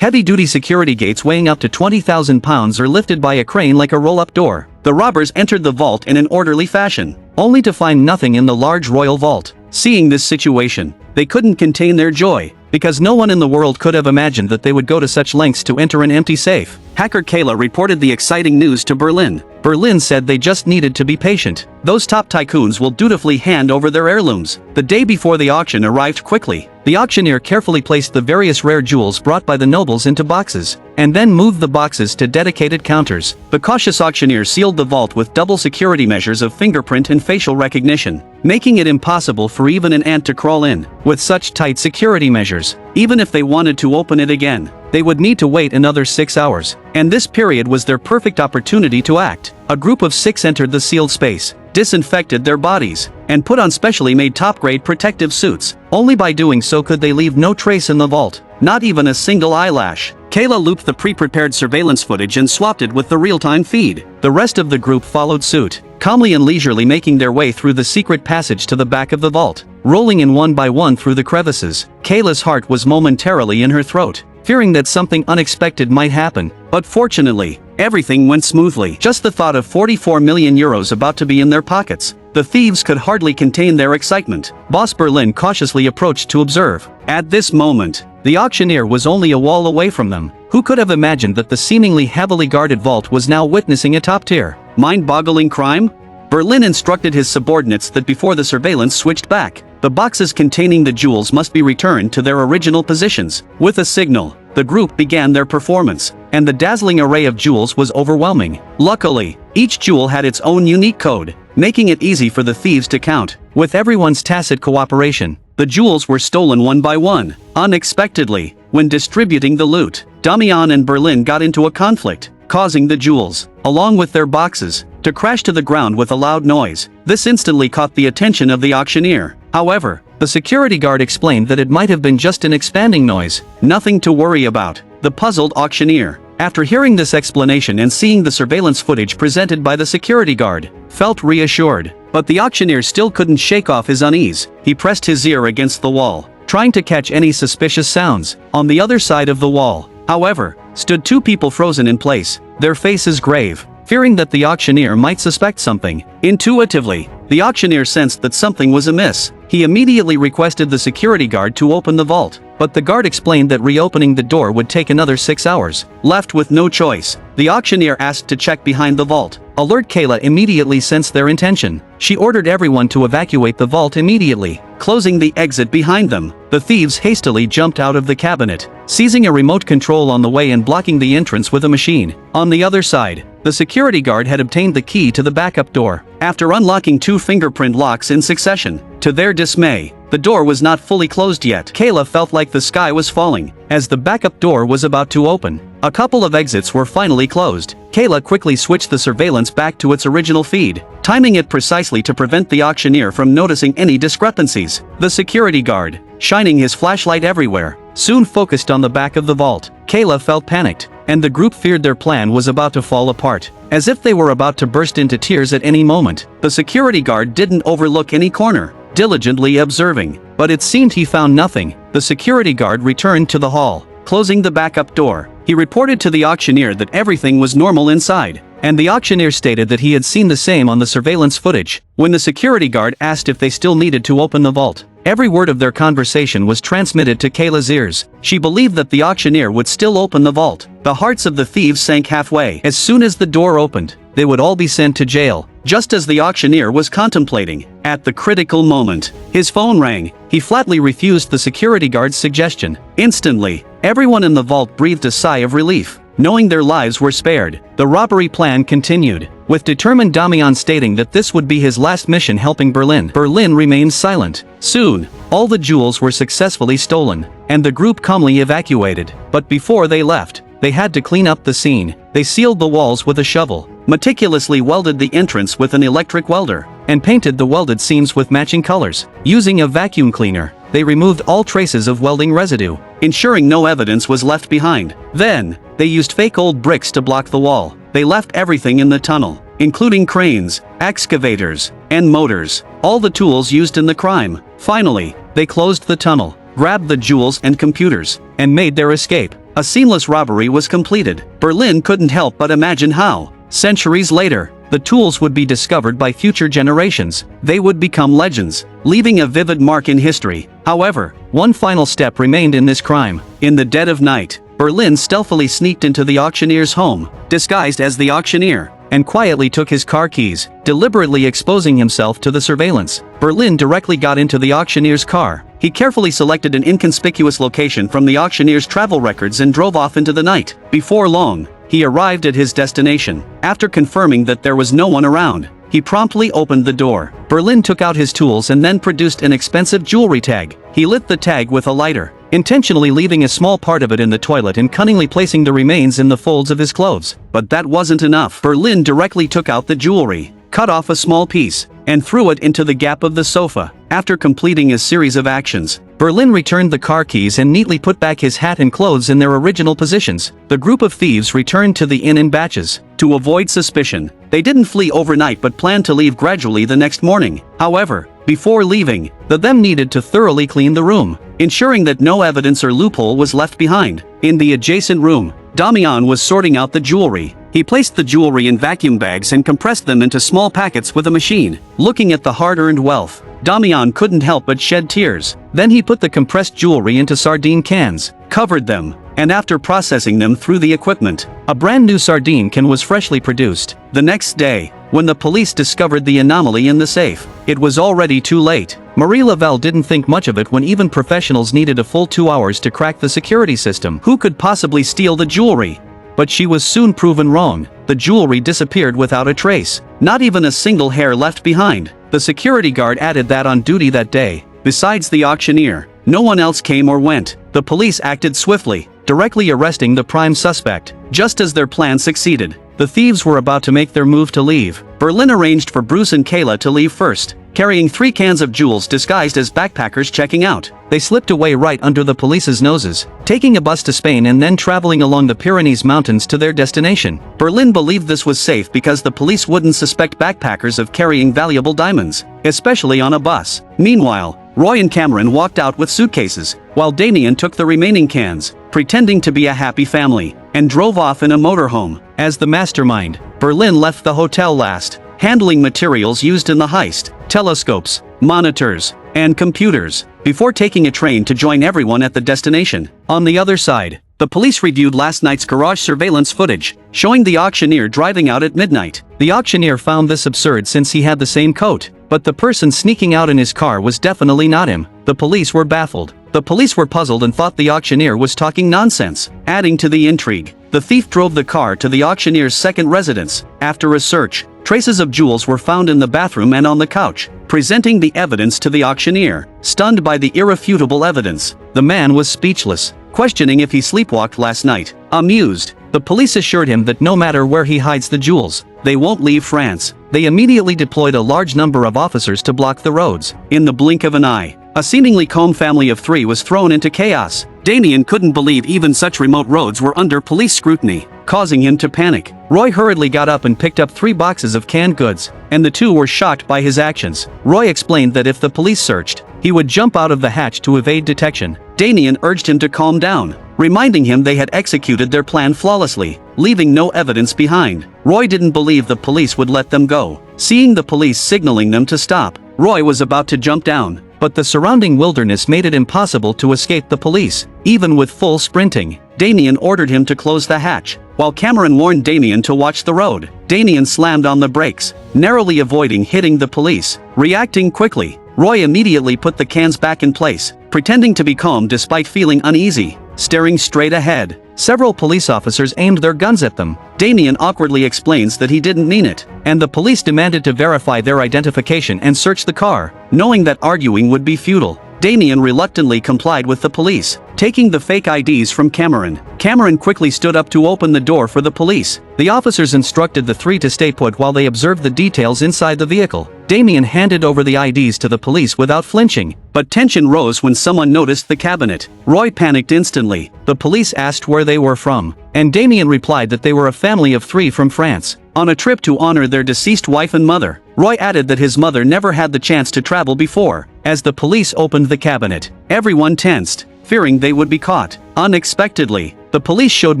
Heavy-duty security gates weighing up to 20,000 pounds are lifted by a crane like a roll-up door. The robbers entered the vault in an orderly fashion, only to find nothing in the large royal vault. Seeing this situation, they couldn't contain their joy, because no one in the world could have imagined that they would go to such lengths to enter an empty safe. Hacker Kayla reported the exciting news to Berlin. Berlin said they just needed to be patient. Those top tycoons will dutifully hand over their heirlooms. The day before the auction arrived quickly. The auctioneer carefully placed the various rare jewels brought by the nobles into boxes, and then moved the boxes to dedicated counters. The cautious auctioneer sealed the vault with double security measures of fingerprint and facial recognition, making it impossible for even an ant to crawl in. With such tight security measures, even if they wanted to open it again, they would need to wait another 6 hours, and this period was their perfect opportunity to act. A group of 6 entered the sealed space, disinfected their bodies, and put on specially made top-grade protective suits. Only by doing so could they leave no trace in the vault, not even a single eyelash. Kayla looped the pre-prepared surveillance footage and swapped it with the real-time feed. The rest of the group followed suit, calmly and leisurely making their way through the secret passage to the back of the vault, rolling in one by one through the crevices. Kayla's heart was momentarily in her throat, fearing that something unexpected might happen, but fortunately, everything went smoothly. Just the thought of 44 million euros about to be in their pockets, the thieves could hardly contain their excitement. Boss Berlin cautiously approached to observe. At this moment, the auctioneer was only a wall away from them. Who could have imagined that the seemingly heavily guarded vault was now witnessing a top-tier, mind-boggling crime? Berlin instructed his subordinates that before the surveillance switched back, the boxes containing the jewels must be returned to their original positions. With a signal, the group began their performance, and the dazzling array of jewels was overwhelming. Luckily, each jewel had its own unique code, making it easy for the thieves to count. With everyone's tacit cooperation, the jewels were stolen one by one. Unexpectedly, when distributing the loot, Damian and Berlin got into a conflict, causing the jewels, along with their boxes, to crash to the ground with a loud noise. This instantly caught the attention of the auctioneer. However, the security guard explained that it might have been just an expanding noise, nothing to worry about. The puzzled auctioneer, after hearing this explanation and seeing the surveillance footage presented by the security guard, felt reassured. But the auctioneer still couldn't shake off his unease. He pressed his ear against the wall, trying to catch any suspicious sounds. On the other side of the wall, however, stood 2 people frozen in place, their faces grave, fearing that the auctioneer might suspect something. Intuitively, the auctioneer sensed that something was amiss. He immediately requested the security guard to open the vault, but the guard explained that reopening the door would take another 6 hours. Left with no choice, the auctioneer asked to check behind the vault. Alert Kayla immediately sensed their intention. She ordered everyone to evacuate the vault immediately, closing the exit behind them. The thieves hastily jumped out of the cabinet, seizing a remote control on the way and blocking the entrance with a machine. On the other side, the security guard had obtained the key to the backup door. After unlocking 2 fingerprint locks in succession, to their dismay, the door was not fully closed yet. Kayla felt like the sky was falling, as the backup door was about to open. A couple of exits were finally closed. Kayla quickly switched the surveillance back to its original feed, timing it precisely to prevent the auctioneer from noticing any discrepancies. The security guard, shining his flashlight everywhere, soon focused on the back of the vault. Kayla felt panicked, and the group feared their plan was about to fall apart. As if they were about to burst into tears at any moment, the security guard didn't overlook any corner, diligently observing, but it seemed he found nothing. The security guard returned to the hall, closing the backup door. He reported to the auctioneer that everything was normal inside, and the auctioneer stated that he had seen the same on the surveillance footage. When the security guard asked if they still needed to open the vault, every word of their conversation was transmitted to Kayla's ears. She believed that the auctioneer would still open the vault. The hearts of the thieves sank halfway. As soon as the door opened, they would all be sent to jail, just as the auctioneer was contemplating. At the critical moment, his phone rang. He flatly refused the security guard's suggestion. Instantly, everyone in the vault breathed a sigh of relief, knowing their lives were spared. The robbery plan continued, with determined Damian stating that this would be his last mission helping Berlin. Berlin remained silent. Soon, all the jewels were successfully stolen, and the group calmly evacuated. But before they left, they had to clean up the scene. They sealed the walls with a shovel, meticulously welded the entrance with an electric welder, and painted the welded seams with matching colors. Using a vacuum cleaner, they removed all traces of welding residue, ensuring no evidence was left behind. Then, they used fake old bricks to block the wall. They left everything in the tunnel, including cranes, excavators, and motors, all the tools used in the crime. Finally, they closed the tunnel, grabbed the jewels and computers, and made their escape. A seamless robbery was completed. Berlin couldn't help but imagine how, centuries later, the tools would be discovered by future generations. They would become legends, leaving a vivid mark in history. However, one final step remained in this crime. In the dead of night, Berlin stealthily sneaked into the auctioneer's home, disguised as the auctioneer, and quietly took his car keys, deliberately exposing himself to the surveillance. Berlin directly got into the auctioneer's car. He carefully selected an inconspicuous location from the auctioneer's travel records and drove off into the night. Before long, he arrived at his destination. After confirming that there was no one around, he promptly opened the door. Berlin took out his tools and then produced an expensive jewelry tag. He lit the tag with a lighter, intentionally leaving a small part of it in the toilet and cunningly placing the remains in the folds of his clothes. But that wasn't enough. Berlin directly took out the jewelry, cut off a small piece, and threw it into the gap of the sofa. After completing a series of actions, Berlin returned the car keys and neatly put back his hat and clothes in their original positions. The group of thieves returned to the inn in batches. To avoid suspicion, they didn't flee overnight but planned to leave gradually the next morning. However, before leaving, them needed to thoroughly clean the room, ensuring that no evidence or loophole was left behind. In the adjacent room, Damian was sorting out the jewelry. He placed the jewelry in vacuum bags and compressed them into small packets with a machine. Looking at the hard-earned wealth, Damian couldn't help but shed tears. Then he put the compressed jewelry into sardine cans, covered them, and after processing them through the equipment, a brand new sardine can was freshly produced. The next day, when the police discovered the anomaly in the safe, it was already too late. Marie Lavelle didn't think much of it when even professionals needed a full 2 hours to crack the security system. Who could possibly steal the jewelry? But she was soon proven wrong. The jewelry disappeared without a trace. Not even a single hair left behind. The security guard added that on duty that day, besides the auctioneer, no one else came or went. The police acted swiftly, directly arresting the prime suspect. Just as their plan succeeded, the thieves were about to make their move to leave. Berlin arranged for Bruce and Kayla to leave first, carrying 3 cans of jewels disguised as backpackers checking out. They slipped away right under the police's noses, taking a bus to Spain and then traveling along the Pyrenees Mountains to their destination. Berlin believed this was safe because the police wouldn't suspect backpackers of carrying valuable diamonds, especially on a bus. Meanwhile, Roy and Cameron walked out with suitcases, while Damien took the remaining cans, pretending to be a happy family, and drove off in a motorhome. As the mastermind, Berlin left the hotel last, handling materials used in the heist, telescopes, monitors, and computers, before taking a train to join everyone at the destination. On the other side, the police reviewed last night's garage surveillance footage, showing the auctioneer driving out at midnight. The auctioneer found this absurd since he had the same coat, but the person sneaking out in his car was definitely not him. The police were baffled. The police were puzzled and thought the auctioneer was talking nonsense. Adding to the intrigue, the thief drove the car to the auctioneer's second residence. After a search, traces of jewels were found in the bathroom and on the couch, presenting the evidence to the auctioneer. Stunned by the irrefutable evidence, the man was speechless, questioning if he sleepwalked last night. Amused, the police assured him that no matter where he hides the jewels, they won't leave France. They immediately deployed a large number of officers to block the roads. In the blink of an eye, a seemingly calm family of 3 was thrown into chaos. Damien couldn't believe even such remote roads were under police scrutiny, causing him to panic. Roy hurriedly got up and picked up 3 boxes of canned goods, and the 2 were shocked by his actions. Roy explained that if the police searched, he would jump out of the hatch to evade detection. Damien urged him to calm down, reminding him they had executed their plan flawlessly, leaving no evidence behind. Roy didn't believe the police would let them go. Seeing the police signaling them to stop, Roy was about to jump down, but the surrounding wilderness made it impossible to escape the police. Even with full sprinting, Damien ordered him to close the hatch, while Cameron warned Damien to watch the road. Damien slammed on the brakes, narrowly avoiding hitting the police. Reacting quickly, Roy immediately put the cans back in place, pretending to be calm despite feeling uneasy. Staring straight ahead, several police officers aimed their guns at them. Damien awkwardly explains that he didn't mean it, and the police demanded to verify their identification and search the car, knowing that arguing would be futile. Damien reluctantly complied with the police, taking the fake IDs from Cameron. Cameron quickly stood up to open the door for the police. The officers instructed the 3 to stay put while they observed the details inside the vehicle. Damien handed over the IDs to the police without flinching, but tension rose when someone noticed the cabinet. Roy panicked instantly. The police asked where they were from, and Damien replied that they were a family of 3 from France, on a trip to honor their deceased wife and mother. Roy added that his mother never had the chance to travel before. As the police opened the cabinet, everyone tensed, fearing they would be caught. Unexpectedly, the police showed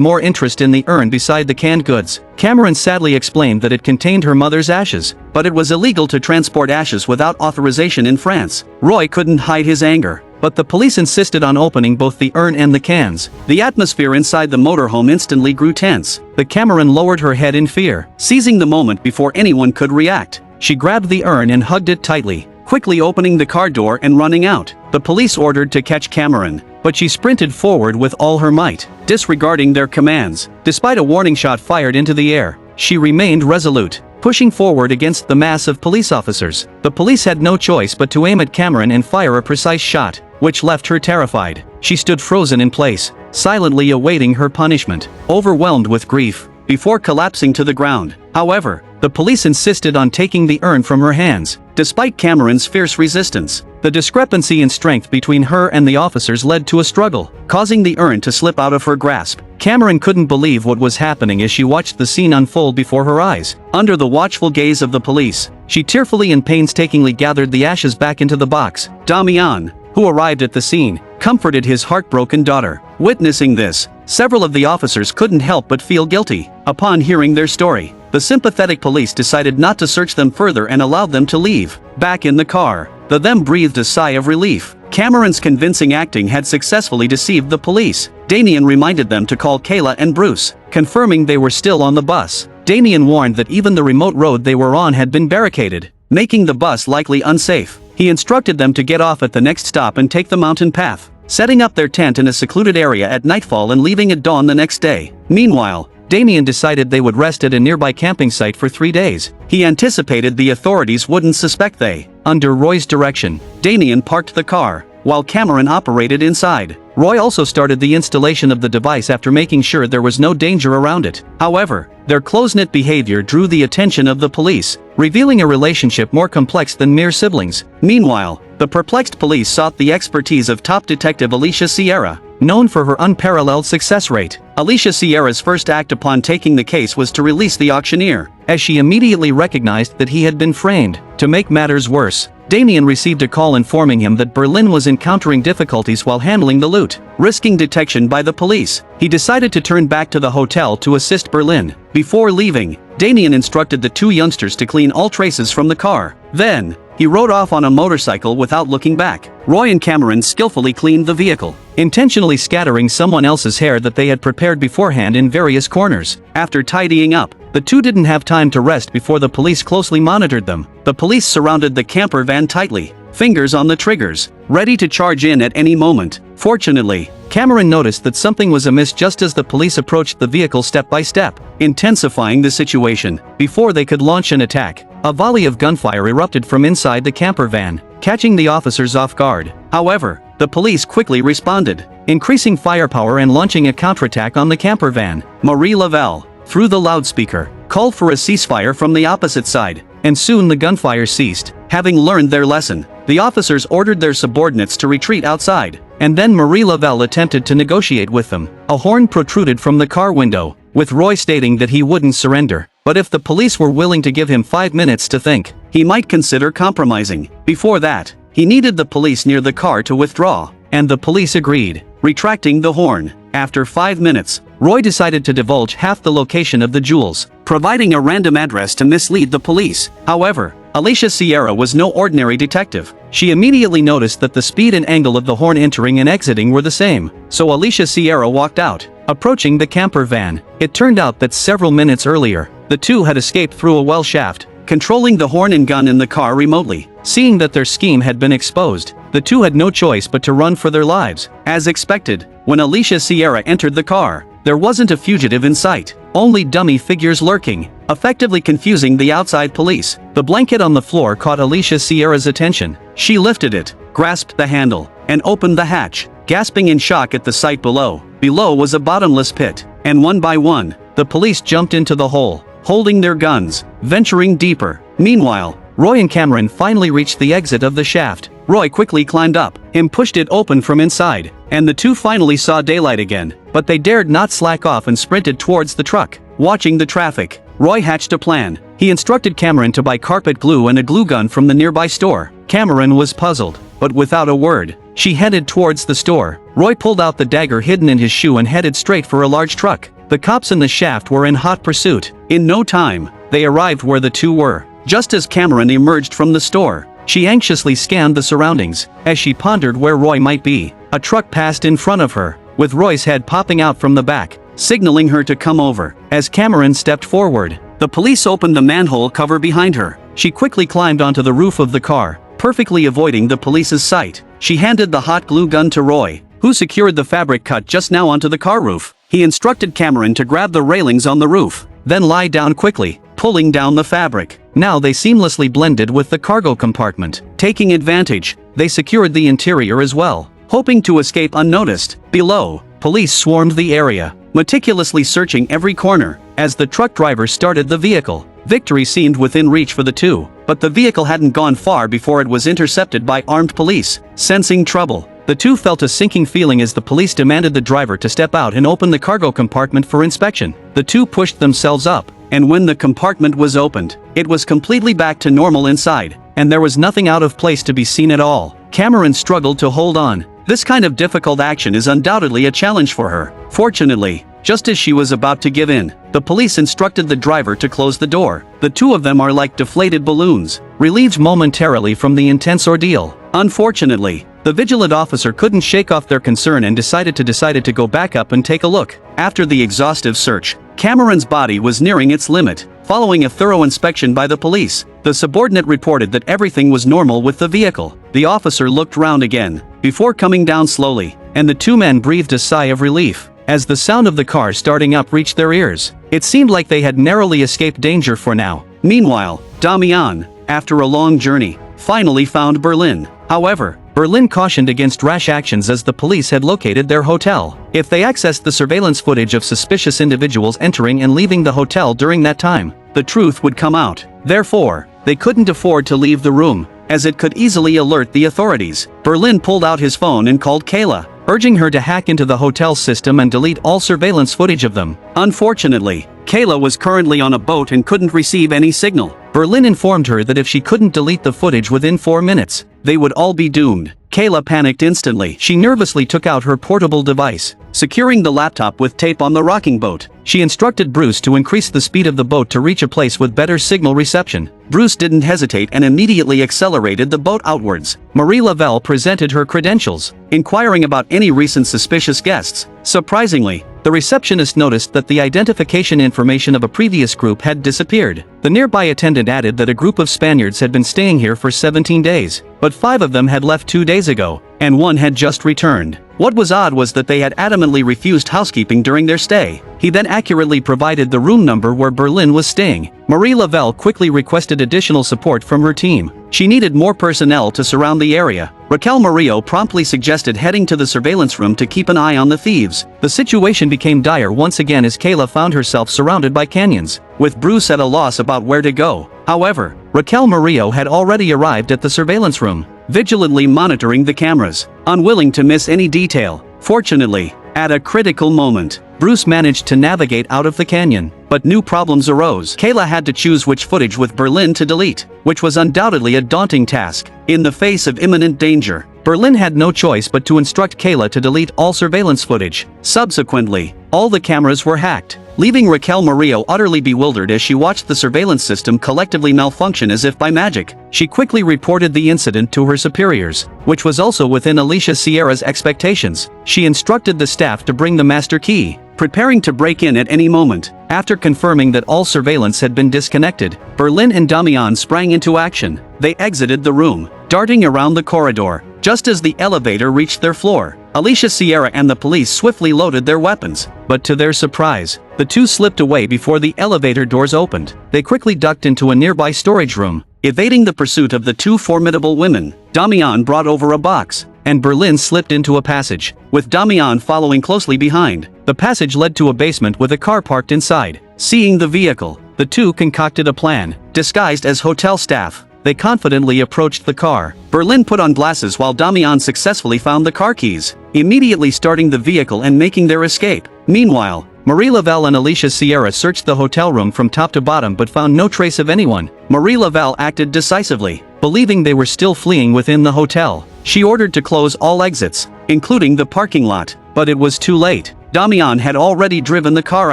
more interest in the urn beside the canned goods. Cameron sadly explained that it contained her mother's ashes, but it was illegal to transport ashes without authorization in France. Roy couldn't hide his anger, but the police insisted on opening both the urn and the cans. The atmosphere inside the motorhome instantly grew tense. The Cameron lowered her head in fear. Seizing the moment before anyone could react, she grabbed the urn and hugged it tightly, quickly opening the car door and running out. The police ordered to catch Cameron, but she sprinted forward with all her might, disregarding their commands. Despite a warning shot fired into the air, she remained resolute, pushing forward against the mass of police officers. The police had no choice but to aim at Cameron and fire a precise shot, which left her terrified. She stood frozen in place, silently awaiting her punishment, overwhelmed with grief, before collapsing to the ground. However, the police insisted on taking the urn from her hands. Despite Cameron's fierce resistance, the discrepancy in strength between her and the officers led to a struggle, causing the urn to slip out of her grasp. Cameron couldn't believe what was happening as she watched the scene unfold before her eyes. Under the watchful gaze of the police, she tearfully and painstakingly gathered the ashes back into the box. Damian, who arrived at the scene, comforted his heartbroken daughter. Witnessing this, several of the officers couldn't help but feel guilty. Upon hearing their story, the sympathetic police decided not to search them further and allowed them to leave. Back in the car, the them breathed a sigh of relief. Cameron's convincing acting had successfully deceived the police. Damien reminded them to call Kayla and Bruce, confirming they were still on the bus. Damien warned that even the remote road they were on had been barricaded, making the bus likely unsafe. He instructed them to get off at the next stop and take the mountain path, setting up their tent in a secluded area at nightfall and leaving at dawn the next day. Meanwhile, Damien decided they would rest at a nearby camping site for 3 days. He anticipated the authorities wouldn't suspect they. Under Roy's direction, Damien parked the car, while Cameron operated inside. Roy also started the installation of the device after making sure there was no danger around it. However, their close-knit behavior drew the attention of the police, revealing a relationship more complex than mere siblings. Meanwhile, the perplexed police sought the expertise of top detective Alicia Sierra, known for her unparalleled success rate. Alicia Sierra's first act upon taking the case was to release the auctioneer, as she immediately recognized that he had been framed. To make matters worse, Damien received a call informing him that Berlin was encountering difficulties while handling the loot. Risking detection by the police, he decided to turn back to the hotel to assist Berlin. Before leaving, Damien instructed the 2 youngsters to clean all traces from the car. Then, he rode off on a motorcycle without looking back. Roy and Cameron skillfully cleaned the vehicle, intentionally scattering someone else's hair that they had prepared beforehand in various corners. After tidying up, the 2 didn't have time to rest before the police closely monitored them. The police surrounded the camper van tightly, fingers on the triggers, ready to charge in at any moment. Fortunately, Cameron noticed that something was amiss just as the police approached the vehicle step by step, intensifying the situation. Before they could launch an attack, a volley of gunfire erupted from inside the camper van, catching the officers off guard. However, the police quickly responded, increasing firepower and launching a counterattack on the camper van. Marie Lavelle, through the loudspeaker, called for a ceasefire from the opposite side, and soon the gunfire ceased. Having learned their lesson, the officers ordered their subordinates to retreat outside, and then Marie Lavelle attempted to negotiate with them. A horn protruded from the car window, with Roy stating that he wouldn't surrender, but if the police were willing to give him 5 minutes to think, he might consider compromising. Before that, he needed the police near the car to withdraw, and the police agreed, retracting the horn. After 5 minutes, Roy decided to divulge half the location of the jewels, providing a random address to mislead the police. However, Alicia Sierra was no ordinary detective. She immediately noticed that the speed and angle of the horn entering and exiting were the same, so Alicia Sierra walked out, approaching the camper van. It turned out that several minutes earlier, the 2 had escaped through a well shaft, controlling the horn and gun in the car remotely. Seeing that their scheme had been exposed, the 2 had no choice but to run for their lives. As expected, when Alicia Sierra entered the car, there wasn't a fugitive in sight, only dummy figures lurking, effectively confusing the outside police. The blanket on the floor caught Alicia Sierra's attention. She lifted it, grasped the handle, and opened the hatch, gasping in shock at the sight below. Below was a bottomless pit, and one by one, the police jumped into the hole, holding their guns, venturing deeper. Meanwhile, Roy and Cameron finally reached the exit of the shaft. Roy quickly climbed up, and pushed it open from inside, and the 2 finally saw daylight again, but they dared not slack off and sprinted towards the truck. Watching the traffic, Roy hatched a plan. He instructed Cameron to buy carpet glue and a glue gun from the nearby store. Cameron was puzzled, but without a word, she headed towards the store, Roy pulled out the dagger hidden in his shoe and headed straight for a large truck. The cops in the shaft were in hot pursuit. In no time, they arrived where the two were. Just as Cameron emerged from the store, she anxiously scanned the surroundings. As she pondered where Roy might be, a truck passed in front of her, with Roy's head popping out from the back, signaling her to come over. As Cameron stepped forward, the police opened the manhole cover behind her. She quickly climbed onto the roof of the car, perfectly avoiding the police's sight. She handed the hot glue gun to Roy, who secured the fabric cut just now onto the car roof. He instructed Cameron to grab the railings on the roof, then lie down quickly, pulling down the fabric. Now they seamlessly blended with the cargo compartment. Taking advantage, they secured the interior as well, hoping to escape unnoticed. Below, police swarmed the area, meticulously searching every corner. As the truck driver started the vehicle, victory seemed within reach for the two, but the vehicle hadn't gone far before it was intercepted by armed police. Sensing trouble, the two felt a sinking feeling as the police demanded the driver to step out and open the cargo compartment for inspection. The two pushed themselves up, and when the compartment was opened, it was completely back to normal inside, and there was nothing out of place to be seen at all. Cameron struggled to hold on. This kind of difficult action is undoubtedly a challenge for her. Fortunately, just as she was about to give in, the police instructed the driver to close the door. The two of them are like deflated balloons, relieved momentarily from the intense ordeal. Unfortunately, the vigilant officer couldn't shake off their concern and decided to go back up and take a look. After the exhaustive search, Cameron's body was nearing its limit. Following a thorough inspection by the police, the subordinate reported that everything was normal with the vehicle. The officer looked round again, before coming down slowly, and the two men breathed a sigh of relief as the sound of the car starting up reached their ears. It seemed like they had narrowly escaped danger for now. Meanwhile, Damian, after a long journey, finally found Berlin. However, Berlin cautioned against rash actions as the police had located their hotel. If they accessed the surveillance footage of suspicious individuals entering and leaving the hotel during that time, the truth would come out. Therefore, they couldn't afford to leave the room, as it could easily alert the authorities. Berlin pulled out his phone and called Kayla, urging her to hack into the hotel system and delete all surveillance footage of them. Unfortunately, Kayla was currently on a boat and couldn't receive any signal. Berlin informed her that if she couldn't delete the footage within 4 minutes, they would all be doomed. Kayla panicked instantly. She nervously took out her portable device, securing the laptop with tape on the rocking boat. She instructed Bruce to increase the speed of the boat to reach a place with better signal reception. Bruce didn't hesitate and immediately accelerated the boat outwards. Marie Lavelle presented her credentials, inquiring about any recent suspicious guests. Surprisingly, the receptionist noticed that the identification information of a previous group had disappeared. The nearby attendant added that a group of Spaniards had been staying here for 17 days, but 5 of them had left 2 days ago, and 1 had just returned. What was odd was that they had adamantly refused housekeeping during their stay. He then accurately provided the room number where Berlin was staying. Marie Lavelle quickly requested additional support from her team. She needed more personnel to surround the area. Raquel Murillo promptly suggested heading to the surveillance room to keep an eye on the thieves. The situation became dire once again as Kayla found herself surrounded by canyons, with Bruce at a loss about where to go. However, Raquel Murillo had already arrived at the surveillance room, vigilantly monitoring the cameras, unwilling to miss any detail. Fortunately, at a critical moment, Bruce managed to navigate out of the canyon, but new problems arose. Kayla had to choose which footage with Berlin to delete, which was undoubtedly a daunting task. In the face of imminent danger, Berlin had no choice but to instruct Kayla to delete all surveillance footage. Subsequently, all the cameras were hacked, leaving Raquel Murillo utterly bewildered as she watched the surveillance system collectively malfunction as if by magic. She quickly reported the incident to her superiors, which was also within Alicia Sierra's expectations. She instructed the staff to bring the master key, preparing to break in at any moment. After confirming that all surveillance had been disconnected, Berlin and Damian sprang into action. They exited the room, darting around the corridor. Just as the elevator reached their floor, Alicia Sierra and the police swiftly loaded their weapons, but to their surprise, the two slipped away before the elevator doors opened. They quickly ducked into a nearby storage room, evading the pursuit of the two formidable women. Damian brought over a box, and Berlin slipped into a passage, with Damian following closely behind. The passage led to a basement with a car parked inside. Seeing the vehicle, the two concocted a plan. Disguised as hotel staff, they confidently approached the car. Berlin put on glasses while Damian successfully found the car keys, immediately starting the vehicle and making their escape. Meanwhile, Marie Lavelle and Alicia Sierra searched the hotel room from top to bottom but found no trace of anyone. Marie Lavelle acted decisively, believing they were still fleeing within the hotel. She ordered to close all exits, including the parking lot, but it was too late. Damian had already driven the car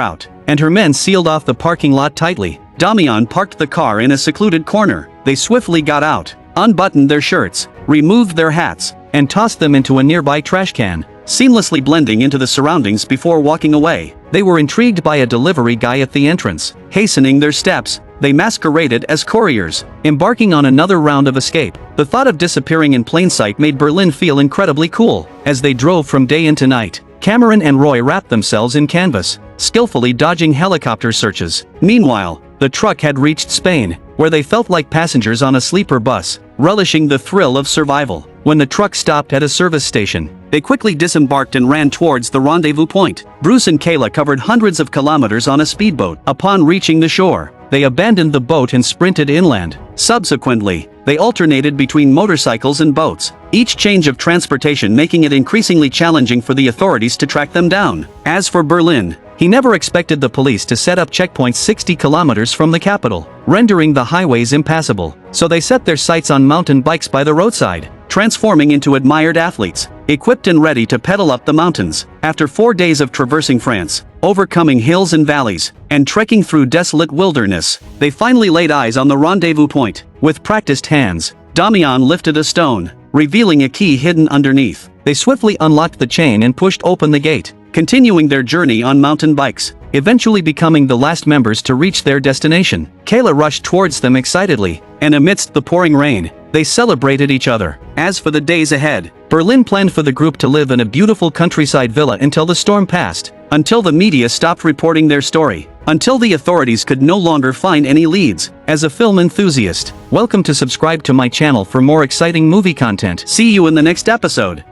out, and her men sealed off the parking lot tightly. Damian parked the car in a secluded corner. They swiftly got out, unbuttoned their shirts, removed their hats, and tossed them into a nearby trash can, seamlessly blending into the surroundings before walking away. They were intrigued by a delivery guy at the entrance. Hastening their steps, they masqueraded as couriers, embarking on another round of escape. The thought of disappearing in plain sight made Berlin feel incredibly cool. As they drove from day into night, Cameron and Roy wrapped themselves in canvas, skillfully dodging helicopter searches. Meanwhile, the truck had reached Spain, where they felt like passengers on a sleeper bus, relishing the thrill of survival. When the truck stopped at a service station, they quickly disembarked and ran towards the rendezvous point. Bruce and Kayla covered hundreds of kilometers on a speedboat. Upon reaching the shore, they abandoned the boat and sprinted inland. Subsequently, they alternated between motorcycles and boats, each change of transportation making it increasingly challenging for the authorities to track them down. As for Berlin, he never expected the police to set up checkpoints 60 kilometers from the capital, rendering the highways impassable. So they set their sights on mountain bikes by the roadside, transforming into admired athletes, equipped and ready to pedal up the mountains. After 4 days of traversing France, overcoming hills and valleys, and trekking through desolate wilderness, they finally laid eyes on the rendezvous point. With practiced hands, Damian lifted a stone, revealing a key hidden underneath. They swiftly unlocked the chain and pushed open the gate, continuing their journey on mountain bikes, eventually becoming the last members to reach their destination. Kayla rushed towards them excitedly, and amidst the pouring rain, they celebrated each other. As for the days ahead, Berlin planned for the group to live in a beautiful countryside villa until the storm passed, until the media stopped reporting their story, until the authorities could no longer find any leads. As a film enthusiast, welcome to subscribe to my channel for more exciting movie content. See you in the next episode.